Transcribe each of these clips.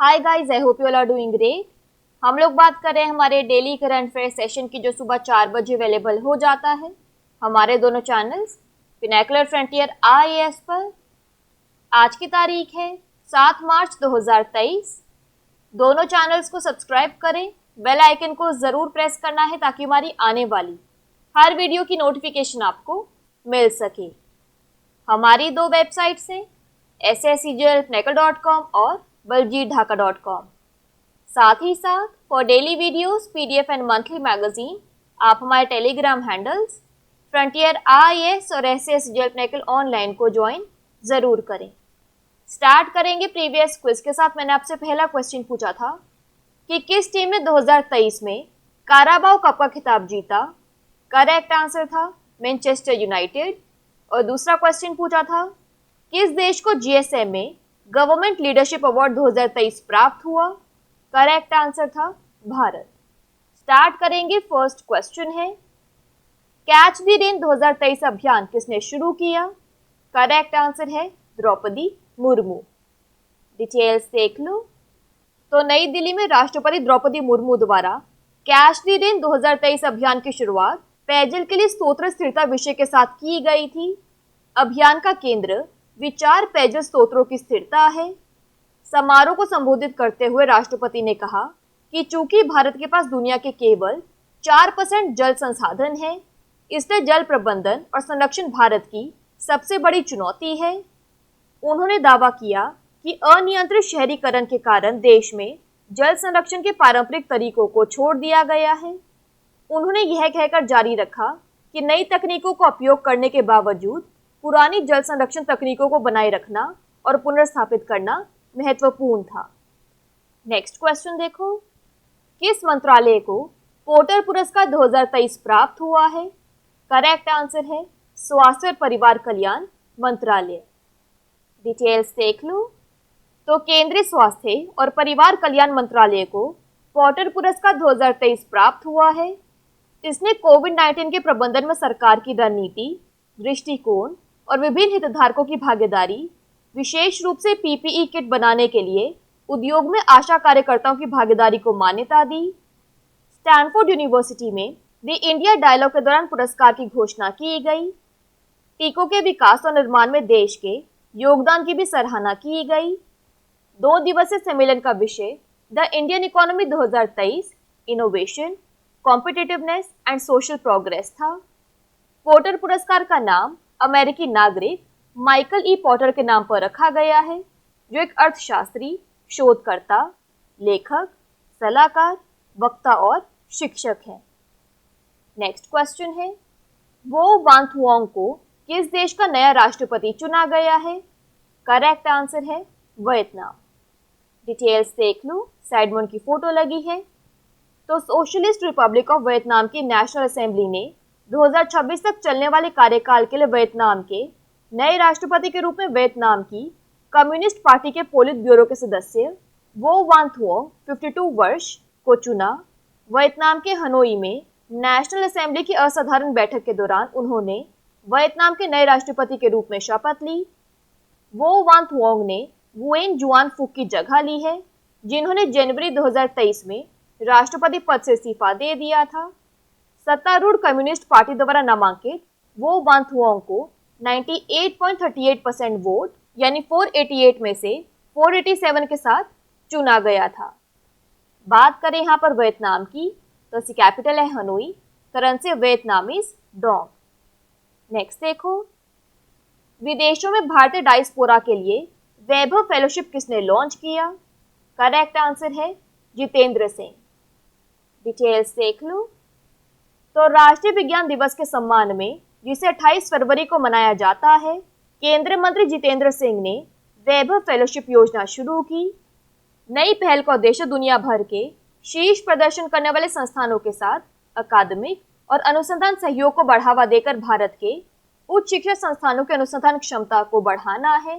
Hi guys, I hope you all are doing great. हम लोग बात कर रहे हैं हमारे डेली करंट अफेयर सेशन की, जो सुबह 4 बजे अवेलेबल हो जाता है हमारे दोनों चैनल्स पिनाकुलर फ्रंटियर IAS पर। आज की तारीख है 7 मार्च 2023। दोनों चैनल्स को सब्सक्राइब करें, बेल आइकन को ज़रूर प्रेस करना है ताकि हमारी आने वाली हर वीडियो की नोटिफिकेशन आपको मिल सके। हमारी दो वेबसाइट्स हैं, sscglpnacle.com और baljeetdhaka.com। साथ ही साथ for daily videos, PDF and monthly magazine आप हमारे टेलीग्राम हैंडल्स फ्रंटियर IAS और SSCGL ऑनलाइन को ज्वाइन ज़रूर करें। स्टार्ट करेंगे प्रीवियस क्विज के साथ। मैंने आपसे पहला क्वेश्चन पूछा था कि किस टीम ने 2023 में काराबाओ कप का खिताब जीता। करेक्ट आंसर था मैनचेस्टर यूनाइटेड। और दूसरा क्वेश्चन पूछा था किस देश को GSM में गवर्नमेंट लीडरशिप अवार्ड 2023 प्राप्त हुआ। करेक्ट आंसर था भारत। स्टार्ट करेंगे, फर्स्ट क्वेश्चन है कैच द रेन 2023 अभियान किसने शुरू किया। करेक्ट आंसर है द्रौपदी मुर्मू। डिटेल्स देख लो। तो नई दिल्ली में राष्ट्रपति द्रौपदी मुर्मू द्वारा कैच द रेन 2023 अभियान की शुरुआत पेयजल के लिए स्रोत स्थिरता विषय के साथ की गई थी। अभियान का केंद्र विचार पेयजल स्रोतों की स्थिरता है। समारोह को संबोधित करते हुए राष्ट्रपति ने कहा कि चूंकि भारत के पास दुनिया के केवल 4% जल संसाधन है, इसलिए जल प्रबंधन और संरक्षण भारत की सबसे बड़ी चुनौती है। उन्होंने दावा किया कि अनियंत्रित शहरीकरण के कारण देश में जल संरक्षण के पारंपरिक तरीकों को छोड़ दिया गया है। उन्होंने यह कहकर जारी रखा कि नई तकनीकों का उपयोग करने के बावजूद पुरानी जल संरक्षण तकनीकों को बनाए रखना और पुनर्स्थापित करना महत्वपूर्ण था। नेक्स्ट क्वेश्चन देखो, किस मंत्रालय को पोर्टर पुरस्कार 2023 प्राप्त हुआ है। करेक्ट आंसर है स्वास्थ्य और परिवार कल्याण मंत्रालय। डिटेल्स देख लो। तो केंद्रीय स्वास्थ्य और परिवार कल्याण मंत्रालय को पोर्टर पुरस्कार 2023 प्राप्त हुआ है। इसने कोविड-19 के प्रबंधन में सरकार की रणनीति, दृष्टिकोण और विभिन्न हितधारकों की भागीदारी, विशेष रूप से PPE किट बनाने के लिए उद्योग में आशा कार्यकर्ताओं की भागीदारी को मान्यता दी। स्टैनफोर्ड यूनिवर्सिटी में द इंडिया डायलॉग के दौरान पुरस्कार की घोषणा की गई। टीकों के विकास और निर्माण में देश के योगदान की भी सराहना की गई। 2 दिवसीय सम्मेलन का विषय the Indian economy 2023 innovation, competitiveness and social progress था। पोर्टर पुरस्कार का नाम अमेरिकी नागरिक माइकल E. पॉटर के नाम पर रखा गया है, जो एक अर्थशास्त्री, शोधकर्ता, लेखक, सलाहकार, वक्ता और शिक्षक हैं। नेक्स्ट क्वेश्चन है वो वांगथुओंग को किस देश का नया राष्ट्रपति चुना गया है। करेक्ट आंसर है वियतनाम। डिटेल्स देख लो, साइड में उनकी फोटो लगी है। तो सोशलिस्ट रिपब्लिक ऑफ वियतनाम की नेशनल असेंबली ने 2026 तक चलने वाले कार्यकाल के लिए वियतनाम के नए राष्ट्रपति के रूप में वियतनाम की कम्युनिस्ट पार्टी के पोलित ब्यूरो के सदस्य वो वांगथुओंग 52 वर्ष को चुना। वियतनाम के हनोई में नेशनल असेंबली की असाधारण बैठक के दौरान उन्होंने वियतनाम के नए राष्ट्रपति के रूप में शपथ ली। वो वांगथुओंग ने गुएन जुआन फुक की जगह ली है, जिन्होंने जनवरी 2023 में राष्ट्रपति पद से इस्तीफा दे दिया था। सत्तारूढ़ कम्युनिस्ट पार्टी द्वारा नामांकित वो वांगथुओंग को 98.38% वोट यानी 488 में से 487 के साथ चुना गया था। बात करें यहाँ पर वियतनाम की, तो इसकी कैपिटल है Hanoi, currency Vietnamese Dong. Next देखो, विदेशों में भारतीय डायस्पोरा के लिए वैभव फेलोशिप किसने लॉन्च किया। करेक्ट आंसर है जितेंद्र सिंह। डिटेल्स देख लो। तो राष्ट्रीय विज्ञान दिवस के सम्मान में, जिसे 28 फरवरी को मनाया जाता है, केंद्रीय मंत्री जितेंद्र सिंह ने वैभव फेलोशिप योजना शुरू की। नई पहल का उद्देश्य दुनिया भर के शीर्ष प्रदर्शन करने वाले संस्थानों के साथ अकादमिक और अनुसंधान सहयोग को बढ़ावा देकर भारत के उच्च शिक्षा संस्थानों की अनुसंधान क्षमता को बढ़ाना है।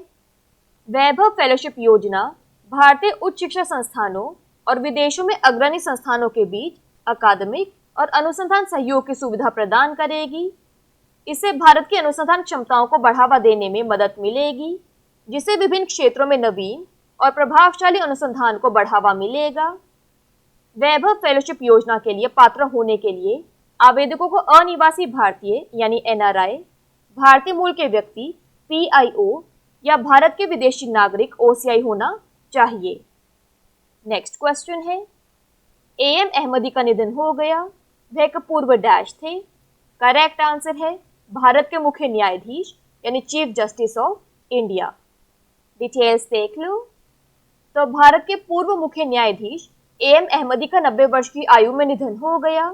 वैभव फेलोशिप योजना भारतीय उच्च शिक्षा संस्थानों और विदेशों में अग्रणी संस्थानों के बीच अकादमिक और अनुसंधान सहयोग की सुविधा प्रदान करेगी। इससे भारत की अनुसंधान क्षमताओं को बढ़ावा देने में मदद मिलेगी, जिससे विभिन्न क्षेत्रों में नवीन और प्रभावशाली अनुसंधान को बढ़ावा मिलेगा। वैभव फेलोशिप योजना के लिए पात्र होने के लिए आवेदकों को अनिवासी भारतीय यानी NRI, भारतीय मूल के व्यक्ति PIO या भारत के विदेशी नागरिक OCI होना चाहिए। नेक्स्ट क्वेश्चन है, AM अहमदी का निधन हो गया, वह एक पूर्व डैश थे। करेक्ट आंसर है भारत के मुख्य न्यायाधीश यानी chief justice of India. Details देख लो। तो भारत के पूर्व मुख्य न्यायाधीश AM अहमदी का 90 वर्ष की आयु में निधन हो गया।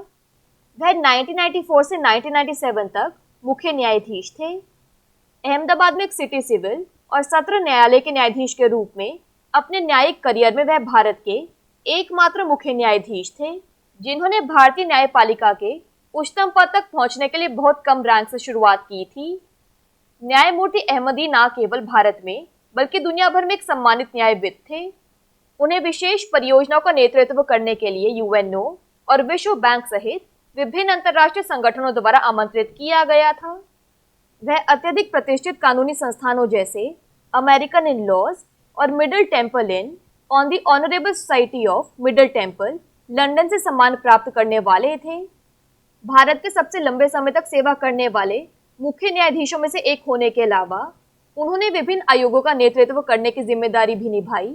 वह 1994 से 1997 तक मुख्य न्यायाधीश थे। अहमदाबाद में एक सिटी सिविल और सत्र न्यायालय के न्यायाधीश के रूप में अपने न्यायिक करियर में वह भारत के एकमात्र मुख्य न्यायाधीश थे जिन्होंने भारतीय न्यायपालिका के उच्चतम पद तक पहुंचने के लिए बहुत कम रैंक से शुरुआत की थी। न्यायमूर्ति अहमदी न केवल भारत में बल्कि दुनिया भर में एक सम्मानित न्यायविद थे। उन्हें विशेष परियोजनाओं का नेतृत्व करने के लिए UNO और विश्व बैंक सहित विभिन्न अंतर्राष्ट्रीय संगठनों द्वारा आमंत्रित किया गया था। वह अत्यधिक प्रतिष्ठित कानूनी संस्थानों जैसे अमेरिकन इन लॉज और middle temple in on the honourable society of middle temple London से सम्मान प्राप्त करने वाले थे। भारत के सबसे लंबे समय तक सेवा करने वाले मुख्य न्यायाधीशों में से एक होने के अलावा उन्होंने विभिन्न आयोगों का नेतृत्व करने की जिम्मेदारी भी निभाई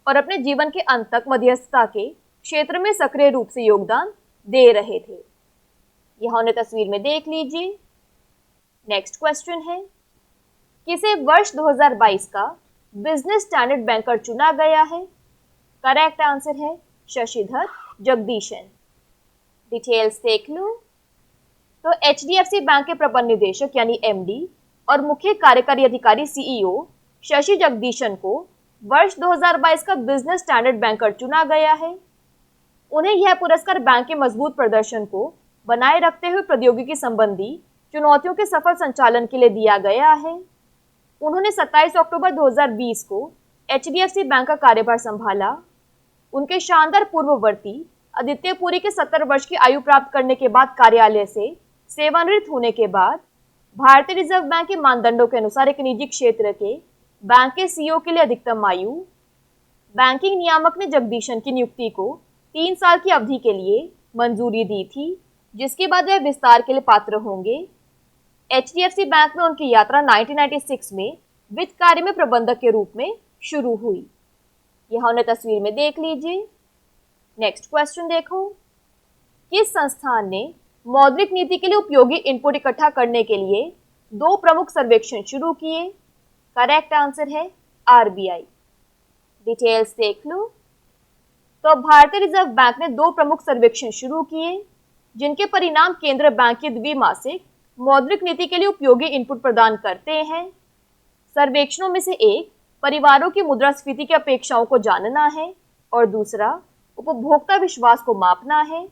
और अपने जीवन के अंत तक मध्यस्थता के क्षेत्र में सक्रिय रूप से योगदान दे रहे थे। यहाँ उन्हें तस्वीर में देख लीजिए। नेक्स्ट क्वेश्चन है, किसे वर्ष 2022 का बिजनेस स्टैंडर्ड बैंकर चुना गया है? करेक्ट आंसर है शशिधर जगदीशन। डिटेल्स देख लो। तो HDFC बैंक के प्रबंध निदेशक यानी MD और मुख्य कार्यकारी अधिकारी CEO शशि जगदीशन को वर्ष 2022 का बिजनेस स्टैंडर्ड बैंकर चुना गया है। उन्हें यह पुरस्कार बैंक के मजबूत प्रदर्शन को बनाए रखते हुए प्रौद्योगिकी संबंधी चुनौतियों के सफल संचालन के लिए दिया गया है। उन्होंने 27 अक्टूबर 2020 को HDFC बैंक का कार्यभार संभाला। उनके शानदार पूर्ववर्ती आदित्य पुरी के 70 वर्ष की आयु प्राप्त करने के बाद कार्यालय से सेवानिवृत्त होने के बाद भारतीय रिजर्व बैंक के मानदंडों के अनुसार एक निजी क्षेत्र के बैंक के CEO के लिए अधिकतम आयु। बैंकिंग नियामक ने जगदीशन की नियुक्ति को 3 साल की अवधि के लिए मंजूरी दी थी, जिसके बाद वह विस्तार के लिए पात्र होंगे। HDFC बैंक में उनकी यात्रा 1996 में वित्त कार्य में प्रबंधक के रूप में शुरू हुई। यहाँ उन्हें तस्वीर में देख लीजिए। नेक्स्ट क्वेश्चन देखो, किस संस्थान ने मौद्रिक नीति के लिए उपयोगी इनपुट इकट्ठा करने के लिए 2 प्रमुख सर्वेक्षण शुरू किए? करेक्ट आंसर है RBI। डिटेल्स देख लो। तो भारतीय रिजर्व बैंक ने 2 प्रमुख सर्वेक्षण शुरू किए जिनके परिणाम केंद्रीय बैंक की द्विमासिक मौद्रिक नीति के लिए उपयोगी इनपुट प्रदान करते हैं। सर्वेक्षणों में से एक परिवारों की मुद्रास्फीति की अपेक्षाओं को जानना है और दूसरा उपभोक्ता विश्वास को मापना है।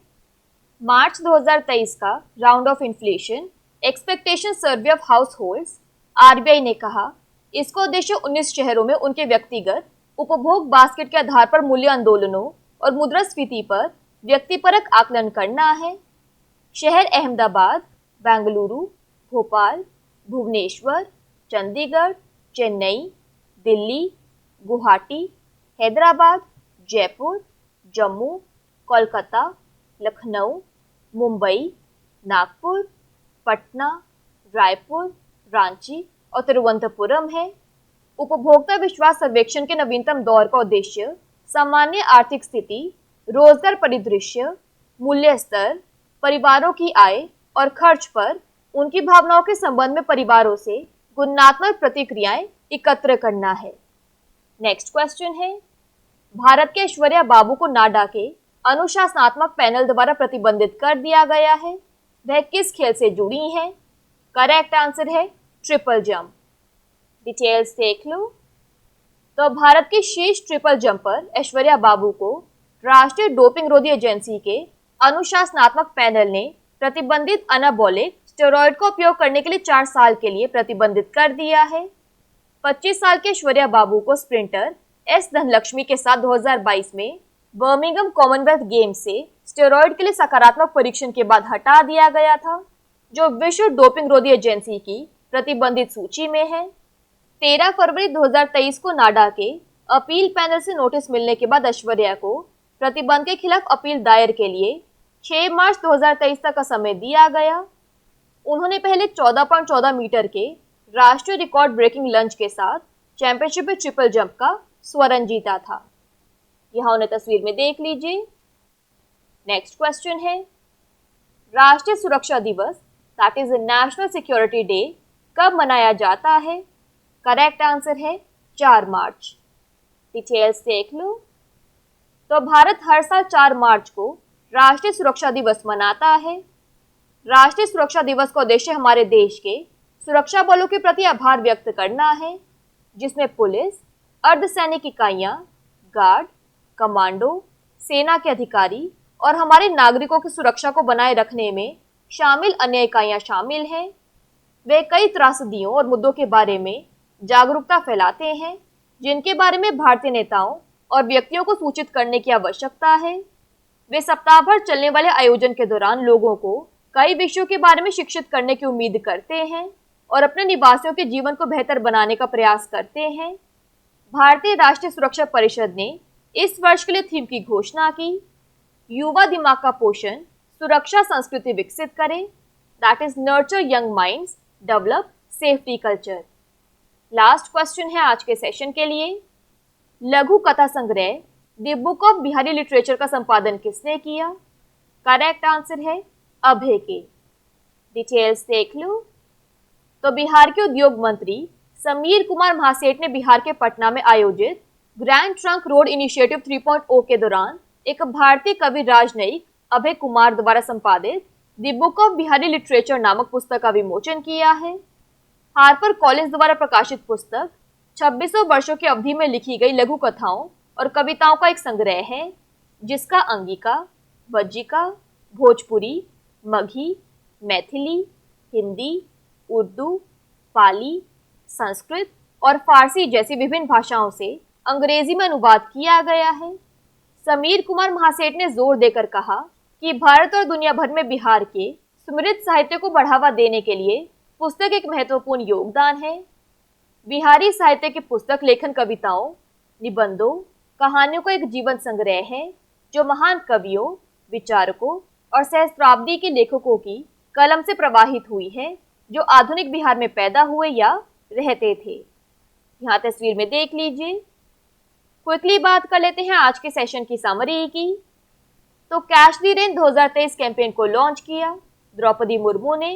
मार्च 2023 का round of inflation expectation survey of house holds RBI ने कहा, इसका उद्देश्य 19 शहरों में उनके व्यक्तिगत उपभोग बास्केट के आधार पर मूल्य आंदोलनों और मुद्रास्फीति पर व्यक्तिपरक आकलन करना है। शहर अहमदाबाद, बेंगलुरु, भोपाल, भुवनेश्वर, चंडीगढ़, चेन्नई, दिल्ली, गुवाहाटी, हैदराबाद, जयपुर, जम्मू, कोलकाता, लखनऊ, मुंबई, नागपुर, पटना, रायपुर, रांची और तिरुवनंतपुरम है। उपभोक्ता विश्वास सर्वेक्षण के नवीनतम दौर का उद्देश्य सामान्य आर्थिक स्थिति, रोजगार परिदृश्य, मूल्य स्तर, परिवारों की आय और खर्च पर उनकी भावनाओं के संबंध में परिवारों से गुणात्मक प्रतिक्रियाएं एकत्र करना है। नेक्स्ट क्वेश्चन है, भारत के ऐश्वर्या बाबू को नाडा के अनुशासनात्मक पैनल द्वारा प्रतिबंधित कर दिया गया है। वह किस खेल से जुड़ी हैं? करेक्ट आंसर है ट्रिपल जंप। डिटेल्स देख लो। तो भारत की शीर्ष ट्रिपल जंपर ऐश्वर्या बाबू को राष्ट्रीय डोपिंग रोधी एजेंसी के अनुशासनात्मक पैनल ने प्रतिबंधित अनाबॉलिक स्टेरॉयड का उपयोग करने के लिए 4 साल के लिए प्रतिबंधित कर दिया है। 25 साल के ऐश्वर्या बाबू को स्प्रिंटर एस धनलक्ष्मी के साथ 2022 में बर्मिंघम कॉमनवेल्थ गेम्स से स्टेरॉयड के लिए सकारात्मक परीक्षण के बाद हटा दिया गया था, जो विश्व डोपिंग रोधी एजेंसी की प्रतिबंधित सूची में है। 13 फरवरी 2023 को नाडा के अपील पैनल से नोटिस मिलने के बाद ऐश्वर्या को प्रतिबंध के खिलाफ अपील दायर के लिए 6 मार्च 2023 तक का समय दिया गया। उन्होंने पहले 14.14 मीटर के राष्ट्रीय रिकॉर्ड ब्रेकिंग लंच के साथ चैंपियनशिप में ट्रिपल जंप का स्वर्ण जीता था। यहां उन्हें तस्वीर में देख लीजिए। नेक्स्ट क्वेश्चन है, राष्ट्रीय सुरक्षा दिवस that is national security day कब मनाया जाता है? करेक्ट आंसर है 4 मार्च। डिटेल्स देख लो। तो भारत हर साल 4 मार्च को राष्ट्रीय सुरक्षा दिवस मनाता है। राष्ट्रीय सुरक्षा दिवस का उद्देश्य हमारे देश के सुरक्षा बलों के प्रति आभार व्यक्त करना है, जिसमें पुलिस, अर्धसैनिक इकाइयां, गार्ड, कमांडो, सेना के अधिकारी और हमारे नागरिकों की सुरक्षा को बनाए रखने में शामिल अन्य इकाइयां शामिल हैं। वे कई त्रासदियों और मुद्दों के बारे में जागरूकता फैलाते हैं, जिनके बारे में भारतीय नेताओं और व्यक्तियों को सूचित करने की आवश्यकता है। वे सप्ताह भर चलने वाले आयोजन के दौरान लोगों को कई विषयों के बारे में शिक्षित करने की उम्मीद करते हैं और अपने निवासियों के जीवन को बेहतर बनाने का प्रयास करते हैं। भारतीय राष्ट्रीय सुरक्षा परिषद ने इस वर्ष के लिए थीम की घोषणा की, युवा दिमाग का पोषण, सुरक्षा संस्कृति विकसित करें, that is nurture young minds, develop safety culture. Last question है आज के सेशन के लिए, लघु कथा संग्रह the book of Bihari literature का संपादन किसने किया? करेक्ट आंसर है अभय के। डिटेल्स देख लो। तो बिहार के उद्योग मंत्री समीर कुमार महासेठ ने बिहार के पटना में आयोजित ग्रैंड ट्रंक रोड इनिशिएटिव 3.0 के दौरान एक भारतीय कवि राजनयिक अभय कुमार द्वारा संपादित the book of Bihari literature नामक पुस्तक का विमोचन किया है। हार्पर कॉलिंस द्वारा प्रकाशित पुस्तक 2600 वर्षों की अवधि में लिखी गई लघु कथाओं और कविताओं का एक संग्रह है, जिसका अंगिका, वज्जिका, भोजपुरी, मगही, मैथिली, हिंदी, उर्दू, पाली, संस्कृत और फारसी जैसी विभिन्न भाषाओं से अंग्रेजी में अनुवाद किया गया है। समीर कुमार महासेठ ने जोर देकर कहा कि भारत और दुनिया भर में बिहार के समृद्ध साहित्य को बढ़ावा देने के लिए पुस्तक एक महत्वपूर्ण योगदान है। बिहारी साहित्य की पुस्तक लेखन कविताओं, निबंधों, कहानियों का एक जीवन संग्रह है, जो महान कवियों, विचारकों और सहस्त्राब्दी के लेखकों की कलम से प्रवाहित हुई है, जो आधुनिक बिहार में पैदा हुए या रहते थे। यहाँ तस्वीर में देख लीजिए। क्विकली बात कर लेते हैं आज के सेशन की समरी की। तो कैच द रेन 2023 कैंपेन को लॉन्च किया द्रौपदी मुर्मू ने।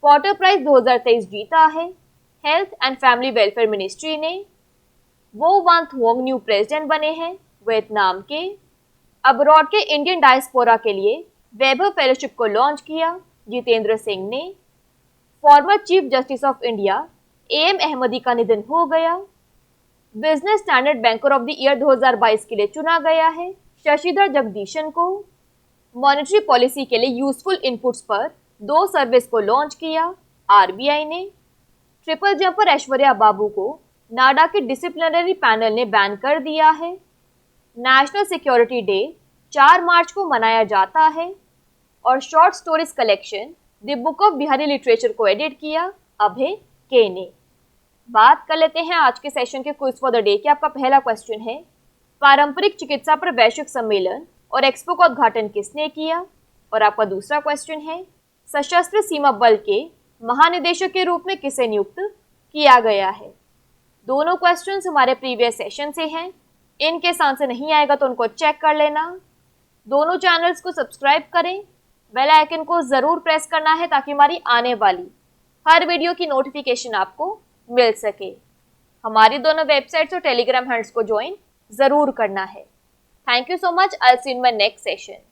पॉटर प्राइज 2023 जीता है health and family welfare ministry ने। वो वान थुओंग न्यू प्रेसिडेंट बने हैं वियतनाम के। अब्रॉड के इंडियन डायस्पोरा के लिए वैभव फेलोशिप को लॉन्च किया जितेंद्र सिंह ने। Former chief justice of India AM Ahmadi का निधन हो गया। Business standard banker of the year 2022 के लिए चुना गया है शशिधर जगदीशन को। मॉनेटरी पॉलिसी के लिए यूजफुल इनपुट्स पर 2 सर्विस को लॉन्च किया RBI ने। ट्रिपल जंपर ऐश्वर्या बाबू को नाडा के डिसिप्लिनरी पैनल ने बैन कर दिया है। नेशनल सिक्योरिटी डे 4 मार्च को मनाया जाता है। और short stories collection the book of Bihari literature को एडिट किया अभय के ने। बात कर लेते हैं आज के सेशन के क्विज फॉर द डे की। आपका पहला क्वेश्चन है, पारंपरिक चिकित्सा पर वैश्विक सम्मेलन और एक्सपो का उद्घाटन किसने किया? और आपका दूसरा क्वेश्चन है, सशस्त्र सीमा बल के महानिदेशक के रूप में किसे नियुक्त किया गया है? दोनों क्वेश्चंस हमारे प्रीवियस सेशन से हैं। इनके आंसर नहीं आएगा तो उनको चेक कर लेना। दोनों चैनल्स को सब्सक्राइब करें, बेल आइकन को जरूर प्रेस करना है ताकि हमारी आने वाली हर वीडियो की नोटिफिकेशन आपको मिल सके। हमारी दोनों वेबसाइट्स और टेलीग्राम हैंडल्स को ज्वाइन जरूर करना है। Thank you so much. I will see you in my next session.